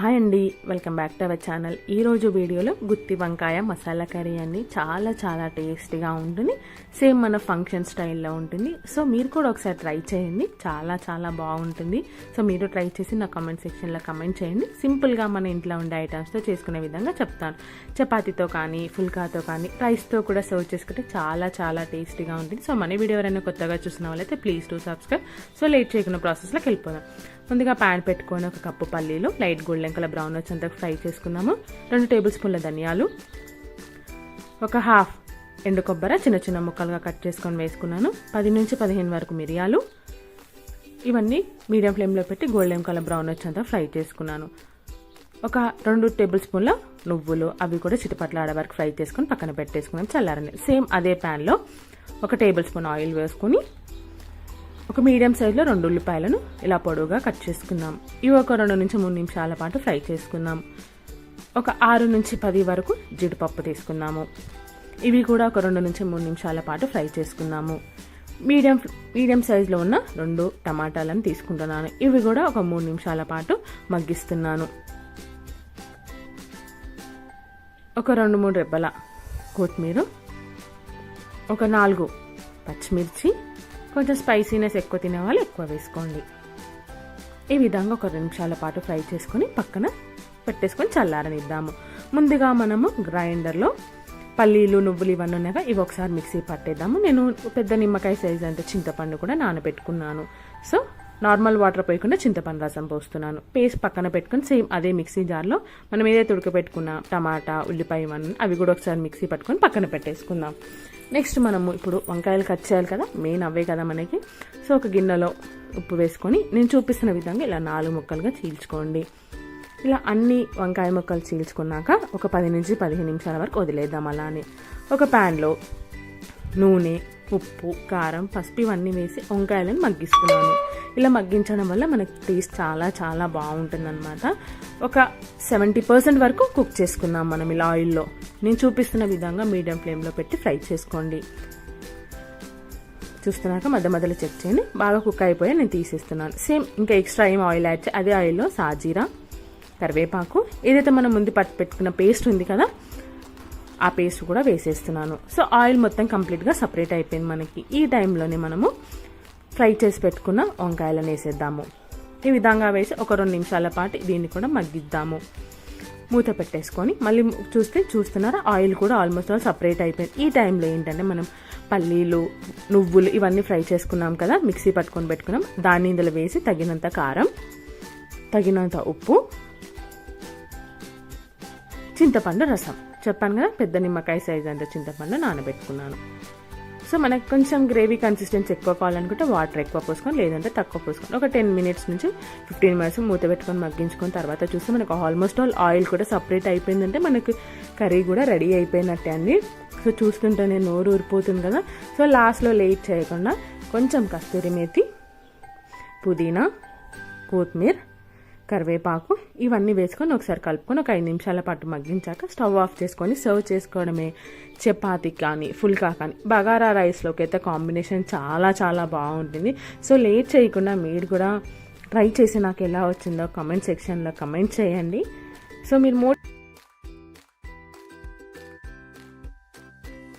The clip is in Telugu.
హాయ్ అండి, welcome back to our channel. ఈరోజు వీడియోలో గుత్తి వంకాయ మసాలా కర్రీ అండి. చాలా టేస్టీగా ఉంటుంది. సేమ్ మన ఫంక్షన్ స్టైల్లో ఉంటుంది. సో మీరు కూడా ఒకసారి ట్రై చేయండి, చాలా బాగుంటుంది. సో మీరు ట్రై చేసి నా కామెంట్ సెక్షన్లో కమెంట్ చేయండి. సింపుల్గా మన ఇంట్లో ఉండే ఐటమ్స్తో చేసుకునే విధంగా చెప్తాను. చపాతీతో కానీ, ఫుల్కాతో కానీ, రైస్తో కూడా సర్వ్ చేసుకుంటే చాలా టేస్టీగా ఉంటుంది. సో మన వీడియో ఎవరైనా కొత్తగా చూసిన వాళ్ళైతే please to subscribe. So late చేయకుండా ప్రాసెస్లోకి వెళ్ళిపోదాం. ముందుగా ప్యాన్ పెట్టుకొని ఒక కప్పు పల్లీలు లైట్ గోల్డెన్ కలర్ బ్రౌన్ వచ్చేంత ఫ్రై చేసుకున్నాము. 2 టేబుల్ స్పూన్ల ధనియాలు, ఒక హాఫ్ ఎండు కొబ్బరి చిన్న ముక్కలుగా కట్ చేసుకొని వేసుకున్నాను. 10 నుంచి 15 వరకు మిరియాలు. ఇవన్నీ మీడియం ఫ్లేమ్లో పెట్టి గోల్డెన్ కలర్ బ్రౌన్ వచ్చేంత ఫ్రై చేసుకున్నాను. ఒక 2 టేబుల్ స్పూన్ల నువ్వులు, అవి కూడా చిటపట్లాడే వరకు ఫ్రై చేసుకొని పక్కన పెట్టేసుకున్నాను చల్లారని. సేమ్ అదే ప్యాన్లో 1 టేబుల్ స్పూన్ ఆయిల్ వేసుకొని ఒక మీడియం సైజులో 2 ఉల్లిపాయలను ఇలా పొడవుగా కట్ చేసుకుందాం. ఇవి ఒక 2 నుంచి 3 నిమిషాల పాటు ఫ్రై చేసుకుందాం. ఒక 6 నుంచి 10 వరకు జీడిపప్పు తీసుకుందాము. ఇవి కూడా ఒక 2 నుంచి 3 నిమిషాల పాటు ఫ్రై చేసుకుందాము. మీడియం సైజులో ఉన్న 2 టమాటాలను తీసుకుంటున్నాను. ఇవి కూడా ఒక 3 నిమిషాల పాటు మగ్గిస్తున్నాను. ఒక 2-3 రెబ్బల కొత్తిమీర, ఒక 4 పచ్చిమిర్చి, కొంచెం స్పైసీనెస్ ఎక్కువ తినే వాళ్ళు ఎక్కువ వేసుకోండి. ఈ విధంగా ఒక 2 నిమిషాల పాటు ఫ్రై చేసుకొని పక్కన పెట్టేసుకొని చల్లారనిద్దాము. ముందుగా మనము గ్రైండర్లో పల్లీలు, నువ్వులు ఇవన్నీ ఉన్నాక ఇవి ఒకసారి మిక్సీ పట్టేద్దాము. నేను పెద్ద నిమ్మకాయ సైజ్ అంటే చింతపండు కూడా నానబెట్టుకున్నాను. సో నార్మల్ వాటర్ పోయకుండా చింతపండు రసం పోస్తున్నాను. పేస్ట్ పక్కన పెట్టుకుని సేమ్ అదే మిక్సీ జార్లో మనం ఏదైతే ఉడకబెట్టుకున్న టమాటా, ఉల్లిపాయ ఇవన్నీ అవి కూడా ఒకసారి మిక్సీ పట్టుకొని పక్కన పెట్టేసుకుందాం. నెక్స్ట్ మనము ఇప్పుడు వంకాయలు కట్ చేయాలి కదా, మెయిన్ అవే కదా మనకి. సో ఒక గిన్నెలో ఉప్పు వేసుకొని నేను చూపిస్తున్న విధంగా ఇలా 4 ముక్కలుగా చీల్చుకోండి. ఇలా అన్ని వంకాయ ముక్కలు చీల్చుకున్నాక ఒక 10 నుంచి 15 నిమిషాల వరకు వదిలేద్దాం. అలానే ఒక ప్యాన్లో నూనె, ఉప్పు, కారం, పసుపు ఇవన్నీ వేసి వంకాయలను మగ్గిస్తున్నాను. ఇలా మగ్గించడం వల్ల మనకి టేస్ట్ చాలా బాగుంటుంది అనమాట. ఒక 70% వరకు కుక్ చేసుకున్నాం మనం ఇలా ఆయిల్లో. నేను చూపిస్తున్న విధంగా మీడియం ఫ్లేమ్లో పెట్టి ఫ్రై చేసుకోండి. చూస్తున్నాక మధ్యలో చెక్ చేయండి. బాగా కుక్ అయిపోయి నేను తీసేస్తున్నాను. సేమ్ ఇంకా ఎక్స్ట్రా ఏం ఆయిల్ యాడ్ అదే ఆయిల్లో సాజీరా, కరివేపాకు, ఏదైతే మనం ముందు పట్టు పెట్టుకున్న పేస్ట్ ఉంది కదా ఆ పేస్ట్ కూడా వేసేస్తున్నాను. సో ఆయిల్ మొత్తం కంప్లీట్గా సపరేట్ అయిపోయింది మనకి. ఈ టైంలోనే మనము ఫ్రై చేసి పెట్టుకున్న వంకాయలను వేసేద్దాము. ఈ విధంగా వేసి ఒక 2 నిమిషాల పాటు దీన్ని కూడా మగ్గిద్దాము. మూత పెట్టేసుకొని మళ్ళీ చూస్తున్నారా ఆయిల్ కూడా ఆల్మోస్ట్ సపరేట్ అయిపోయింది. ఈ టైంలో ఏంటంటే మనం పల్లీలు, నువ్వులు ఇవన్నీ ఫ్రై చేసుకున్నాం కదా, మిక్సీ పట్టుకొని పెట్టుకున్నాం. దాన్ని ఇందులో వేసి తగినంత కారం, తగినంత ఉప్పు, చింతపండు రసం చెప్పాను కదా, పెద్ద నిమ్మకాయ సైజ్ అంత చింతపండు నానబెట్టుకున్నాను. సో మనకు కొంచెం గ్రేవీ కన్సిస్టెన్సీ ఎక్కువ కావాలనుకుంటే వాటర్ ఎక్కువ పోసుకొని, లేదంటే తక్కువ పోసుకొని ఒక 10 మినిట్స్ నుంచి 15 మినిట్స్ మూత పెట్టుకొని మగ్గించుకొని తర్వాత చూస్తే మనకు ఆల్మోస్ట్ ఆయిల్ కూడా సపరేట్ అయిపోయిందంటే మనకు కర్రీ కూడా రెడీ అయిపోయినట్టే అండి. సో చూస్తుంటేనే నోరు ఊరిపోతుంది కదా. సో లాస్ట్లో లేట్ చేయకుండా కొంచెం కస్తూరి మేతి, పుదీనా, కొత్తిమీర, కరివేపాకు ఇవన్నీ వేసుకొని ఒకసారి కలుపుకొని ఒక 5 నిమిషాల పాటు మగ్గించాక స్టవ్ ఆఫ్ చేసుకొని సర్వ్ చేసుకోవడమే. చపాతీ కానీ, ఫుల్కా కానీ, బగారా రైస్లోకి అయితే కాంబినేషన్ చాలా బాగుంటుంది. సో లేట్ చేయకుండా మీరు కూడా ట్రై చేసి నాకు ఎలా వచ్చిందో కామెంట్ సెక్షన్లో కమెంట్ చేయండి. సో మీరు